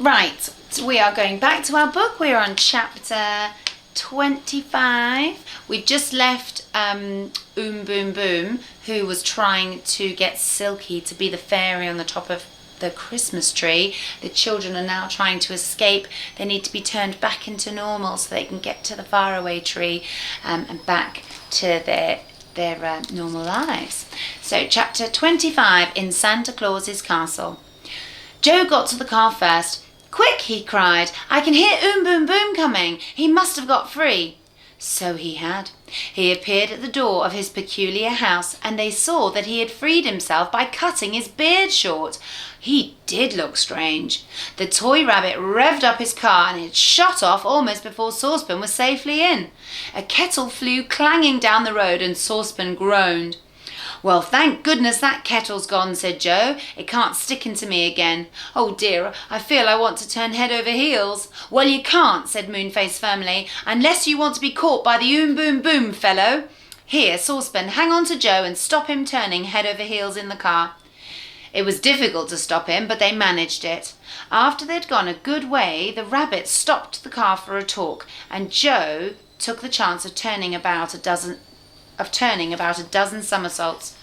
Right, so we are going back to our book. We're on chapter 25. We've just left Boom Boom, who was trying to get Silky to be the fairy on the top of the Christmas tree. The children are now trying to escape. They need to be turned back into normal so they can get to the faraway tree and back to their normal lives. So chapter 25 in Santa Claus's castle. Joe got to the car first. "Quick," he cried. "I can hear Boom Boom coming. He must have got free." So he had. He appeared at the door of his peculiar house, and they saw that he had freed himself by cutting his beard short. He did look strange. The toy rabbit revved up his car, and it shot off almost before Saucepan was safely in. A kettle flew clanging down the road, and Saucepan groaned. "Well, thank goodness that kettle's gone," said Joe. "It can't stick into me again. Oh dear, I feel I want to turn head over heels." "Well, you can't," said Moonface firmly, "unless you want to be caught by the Boom Boom fellow. Here, Saucepan, hang on to Joe and stop him turning head over heels in the car." It was difficult to stop him, but they managed it. After they'd gone a good way, the rabbit stopped the car for a talk, and Joe took the chance of turning about a dozen somersaults.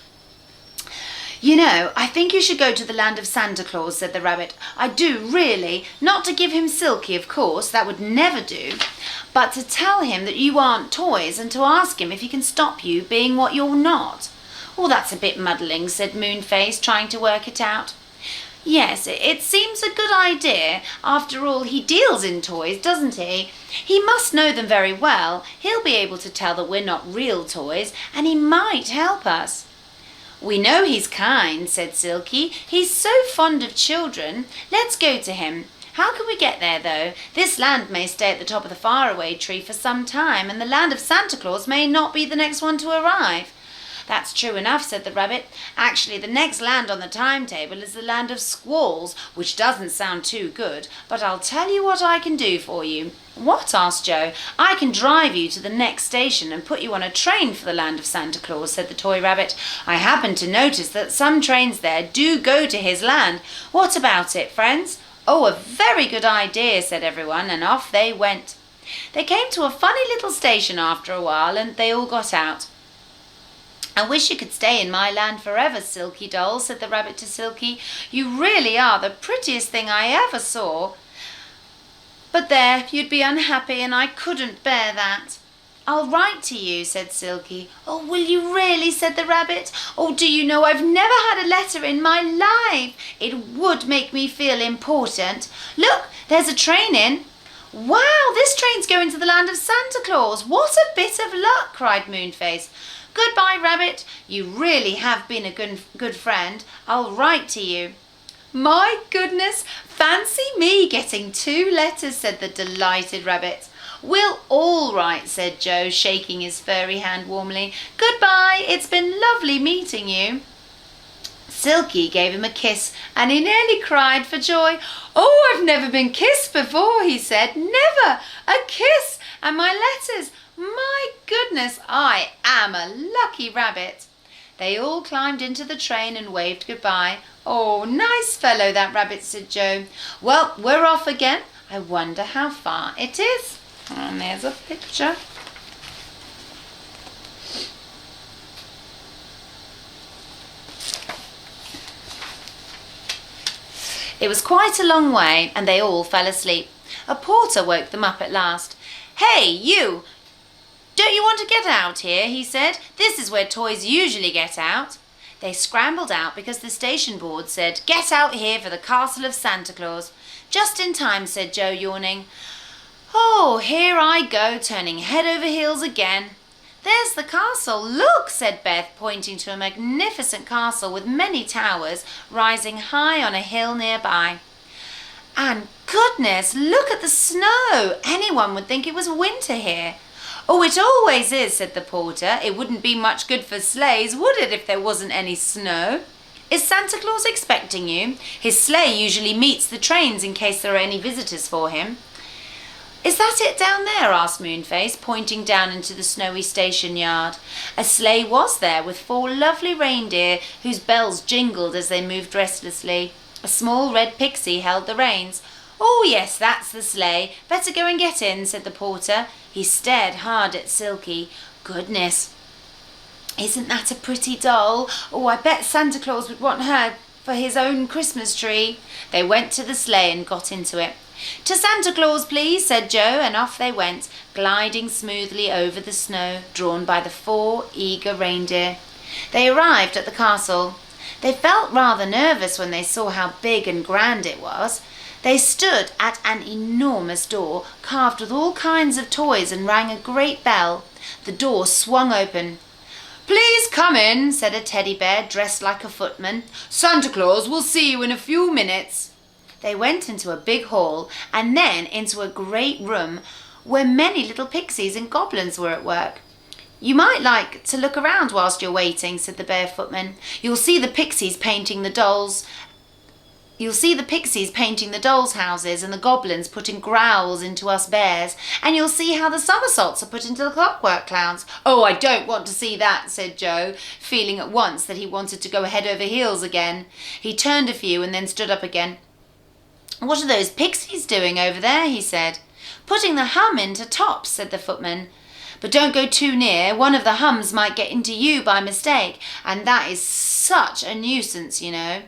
"You know, I think you should go to the land of Santa Claus," said the rabbit. "I do, really. Not to give him Silky, of course, that would never do, but to tell him that you aren't toys and to ask him if he can stop you being what you're not." "Well, that's a bit muddling," said Moonface, trying to work it out. "Yes, it seems a good idea. After all, he deals in toys, doesn't he? He must know them very well. He'll be able to tell that we're not real toys, and he might help us." "We know he's kind," said Silky. "He's so fond of children. Let's go to him. How can we get there, though? This land may stay at the top of the faraway tree for some time, and the land of Santa Claus may not be the next one to arrive." "That's true enough," said the rabbit. "Actually, the next land on the timetable is the land of Squalls, which doesn't sound too good, but I'll tell you what I can do for you." "What?" asked Joe. "I can drive you to the next station and put you on a train for the land of Santa Claus," said the toy rabbit. "I happen to notice that some trains there do go to his land. What about it, friends?" "Oh, a very good idea," said everyone, and off they went. They came to a funny little station after a while, and they all got out. "I wish you could stay in my land forever, Silky doll," said the rabbit to Silky. "You really are the prettiest thing I ever saw. But there, you'd be unhappy, and I couldn't bear that." "I'll write to you," said Silky. "Oh, will you really?" said the rabbit. "Oh, do you know, I've never had a letter in my life. It would make me feel important. Look, there's a train in." "Wow, this train's going to the land of Santa Claus. What a bit of luck," cried Moonface. "Goodbye, rabbit. You really have been a good friend. I'll write to you." "My goodness, fancy me getting 2 letters," said the delighted rabbit. "We'll all write," said Joe, shaking his furry hand warmly. "Goodbye, it's been lovely meeting you." Silky gave him a kiss, and he nearly cried for joy. "Oh, I've never been kissed before," he said. "Never! A kiss! And my letters! My goodness, I am a lucky rabbit." They all climbed into the train and waved goodbye. "Oh, nice fellow, that rabbit," said Joe. "Well, we're off again. I wonder how far it is." And there's a picture. It was quite a long way, and they all fell asleep. A porter woke them up at last. "Hey, you! Don't you want to get out here?" he said. "This is where toys usually get out." They scrambled out because the station board said, "Get out here for the castle of Santa Claus." "Just in time," said Joe, yawning. "Oh, here I go, turning head over heels again." "There's the castle. Look," said Beth, pointing to a magnificent castle with many towers rising high on a hill nearby. "And goodness, look at the snow. Anyone would think it was winter here." "Oh, it always is," said the porter. "It wouldn't be much good for sleighs, would it, if there wasn't any snow? Is Santa Claus expecting you? His sleigh usually meets the trains in case there are any visitors for him." "Is that it down there?" asked Moonface, pointing down into the snowy station yard. A sleigh was there with 4 lovely reindeer whose bells jingled as they moved restlessly. A small red pixie held the reins. "Oh, yes, that's the sleigh. Better go and get in," said the porter. He stared hard at Silky. "Goodness, isn't that a pretty doll? Oh, I bet Santa Claus would want her for his own Christmas tree." They went to the sleigh and got into it. "To Santa Claus, please," said Joe, and off they went, gliding smoothly over the snow, drawn by the 4 eager reindeer. They arrived at the castle. They felt rather nervous when they saw how big and grand it was. They stood at an enormous door, carved with all kinds of toys, and rang a great bell. The door swung open. "Please come in," said a teddy bear dressed like a footman. "Santa Claus will see you in a few minutes." They went into a big hall and then into a great room where many little pixies and goblins were at work. "You might like to look around whilst you're waiting," said the bear footman. "You'll see the pixies painting the dolls' houses, and the goblins putting growls into us bears, and you'll see how the somersaults are put into the clockwork clowns." "Oh, I don't want to see that," said Joe, feeling at once that he wanted to go head over heels again. He turned a few and then stood up again. "What are those pixies doing over there?" he said. "Putting the hum into tops," said the footman. "But don't go too near. One of the hums might get into you by mistake, and that is such a nuisance, you know."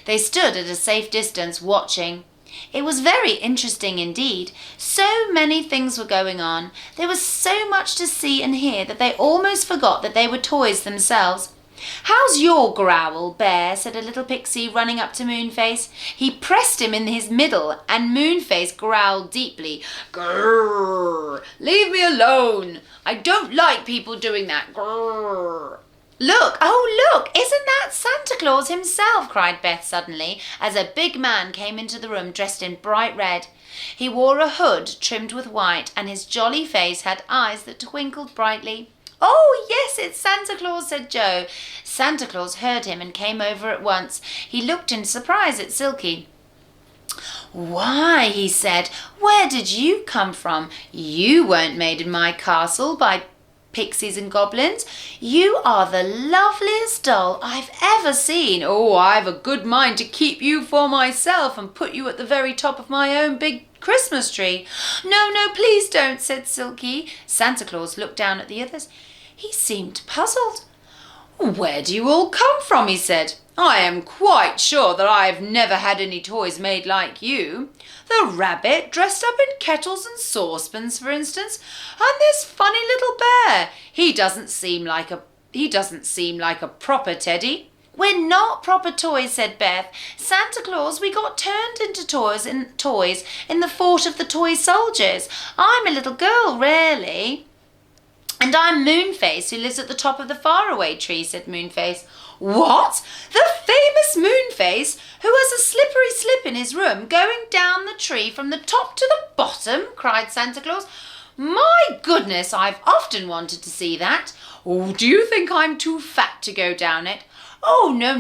They stood at a safe distance, watching. It was very interesting indeed. So many things were going on. There was so much to see and hear that they almost forgot that they were toys themselves. "How's your growl, Bear?" said a little pixie, running up to Moonface. He pressed him in his middle, and Moonface growled deeply. "Grrr! Leave me alone! I don't like people doing that. Grrr!" "Look! Oh, look! Isn't that Santa Claus himself?" cried Beth suddenly, as a big man came into the room dressed in bright red. He wore a hood trimmed with white, and his jolly face had eyes that twinkled brightly. "Oh, yes, it's Santa Claus," said Joe. Santa Claus heard him and came over at once. He looked in surprise at Silky. "Why," he said, "where did you come from? You weren't made in my castle by pixies and goblins. You are the loveliest doll I've ever seen. Oh, I've a good mind to keep you for myself and put you at the very top of my own big Christmas tree." "No, no, please don't," said Silky. Santa Claus looked down at the others. He seemed puzzled. "Where do you all come from?" he said. "I am quite sure that I have never had any toys made like you. The rabbit dressed up in kettles and saucepans, for instance, and this funny little bear. He doesn't seem like a proper teddy." "We're not proper toys," said Beth. "Santa Claus, we got turned into toys in the fort of the toy soldiers. I'm a little girl, really." "And I'm Moonface, who lives at the top of the faraway tree," said Moonface. "What? The famous Moonface, who has a slippery slip in his room going down the tree from the top to the bottom?" cried Santa Claus. "My goodness, I've often wanted to see that. Oh, do you think I'm too fat to go down it?" "Oh, no,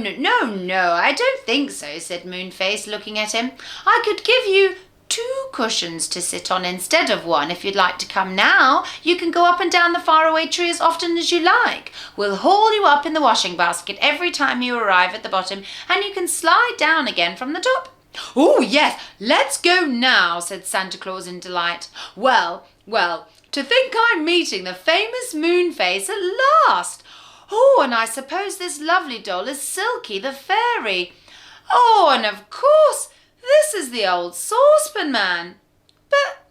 I don't think so," said Moonface, looking at him. "I could give you 2 cushions to sit on instead of 1 if you'd like to come now. You can go up and down the faraway tree as often as you like. We'll haul you up in the washing basket every time you arrive at the bottom, and you can slide down again from the top." "Oh, yes, let's go now," said Santa Claus in delight. Well, to think I'm meeting the famous Moonface at last. Oh, and I suppose this lovely doll is Silky the fairy. Oh, and of course, this is the old saucepan man. "But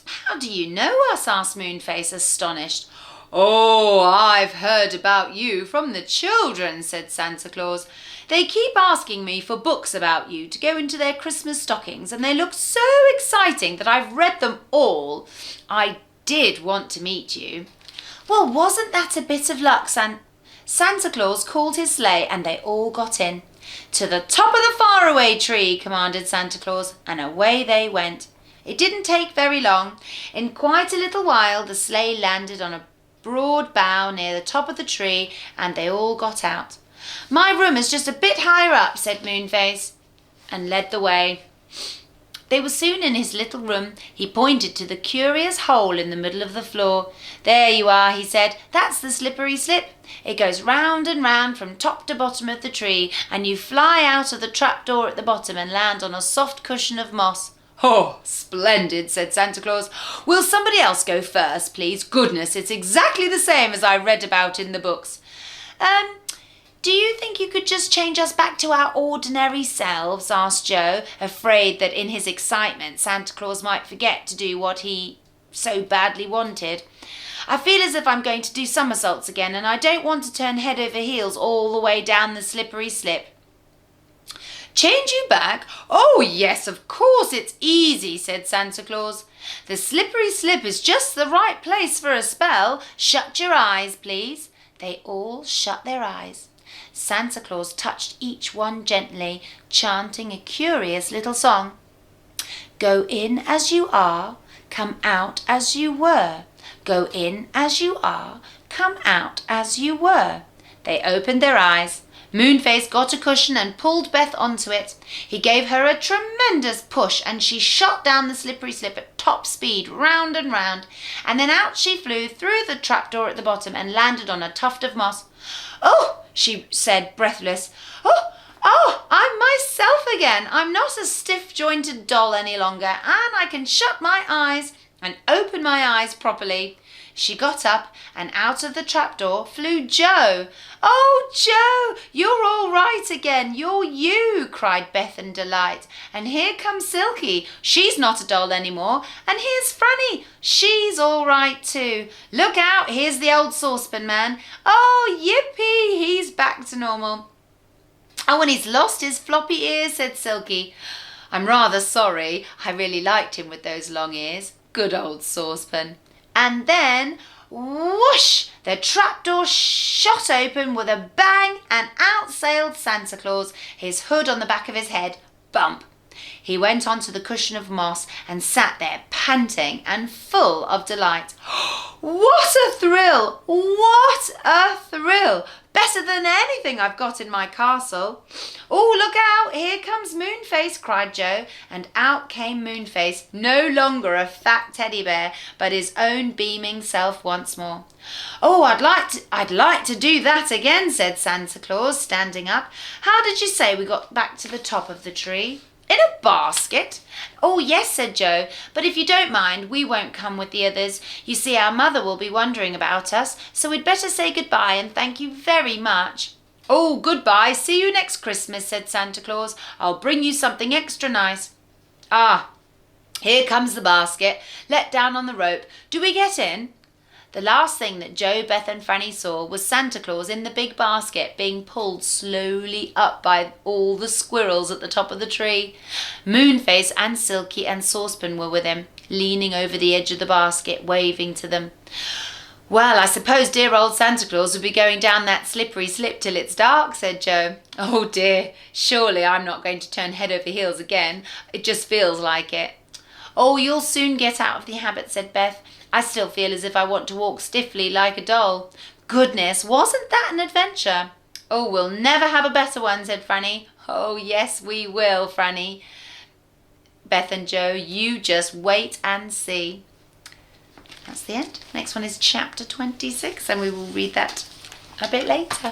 how do you know us?" asked Moonface, astonished. "Oh, I've heard about you from the children," said Santa Claus. "They keep asking me for books about you to go into their Christmas stockings, and they look so exciting that I've read them all. I did want to meet you." Well, wasn't that a bit of luck? Santa Claus called his sleigh, and they all got in. "To the top of the faraway tree," commanded Santa Claus, and away they went. It didn't take very long. In quite a little while, the sleigh landed on a broad bough near the top of the tree, and they all got out. "My room is just a bit higher up," said Moonface, and led the way. They were soon in his little room. He pointed to the curious hole in the middle of the floor. "There you are," he said. "That's the slippery slip. It goes round and round from top to bottom of the tree, and you fly out of the trapdoor at the bottom and land on a soft cushion of moss. Oh, splendid, said Santa Claus. Will somebody else go first, please? Goodness, it's exactly the same as I read about in the books. Do you think you could just change us back to our ordinary selves? Asked Joe, afraid that in his excitement Santa Claus might forget to do what he so badly wanted. I feel as if I'm going to do somersaults again, and I don't want to turn head over heels all the way down the slippery slip. Change you back? Oh, yes, of course, it's easy, said Santa Claus. The slippery slip is just the right place for a spell. Shut your eyes, please. They all shut their eyes. Santa Claus touched each one gently, chanting a curious little song. Go in as you are, come out as you were. Go in as you are, come out as you were. They opened their eyes. Moonface got a cushion and pulled Beth onto it. He gave her a tremendous push and she shot down the slippery slip at top speed, round and round, and then out she flew through the trapdoor at the bottom and landed on a tuft of moss. Oh, she said, breathless. Oh, I'm myself again. I'm not a stiff-jointed doll any longer, and I can shut my eyes and open my eyes properly. She got up, and out of the trapdoor flew Joe. Oh, Joe, you're all right again. You're you, cried Beth in delight. And here comes Silky. She's not a doll anymore. And here's Franny. She's all right too. Look out, here's the old saucepan man. Oh, yippee, he's back to normal. Oh, and he's lost his floppy ears, said Silky. I'm rather sorry. I really liked him with those long ears. Good old saucepan. And then, whoosh, the trapdoor shot open with a bang and out sailed Santa Claus, his hood on the back of his head. Bump. He went onto the cushion of moss and sat there panting and full of delight. What a thrill! What a thrill! Better than anything I've got in my castle. Oh, look out! Here comes Moonface, cried Joe, and out came Moonface, no longer a fat teddy bear, but his own beaming self once more. Oh, I'd like to do that again, said Santa Claus, standing up. How did you say we got back to the top of the tree? In a basket? Oh, yes, said Joe, but if you don't mind, we won't come with the others. You see, our mother will be wondering about us, so we'd better say goodbye and thank you very much. Oh, goodbye. See you next Christmas, said Santa Claus. I'll bring you something extra nice. Ah, here comes the basket, let down on the rope. Do we get in? The last thing that Joe, Beth and Franny saw was Santa Claus in the big basket being pulled slowly up by all the squirrels at the top of the tree. Moonface and Silky and Saucepan were with him, leaning over the edge of the basket, waving to them. Well, I suppose dear old Santa Claus will be going down that slippery slip till it's dark, said Joe. Oh dear, surely I'm not going to turn head over heels again. It just feels like it. Oh, you'll soon get out of the habit, said Beth. I still feel as if I want to walk stiffly like a doll. Goodness, wasn't that an adventure? Oh, we'll never have a better one, said Franny. Oh, yes, we will, Franny. Beth and Joe, you just wait and see. That's the end. Next one is chapter 26, and we will read that a bit later.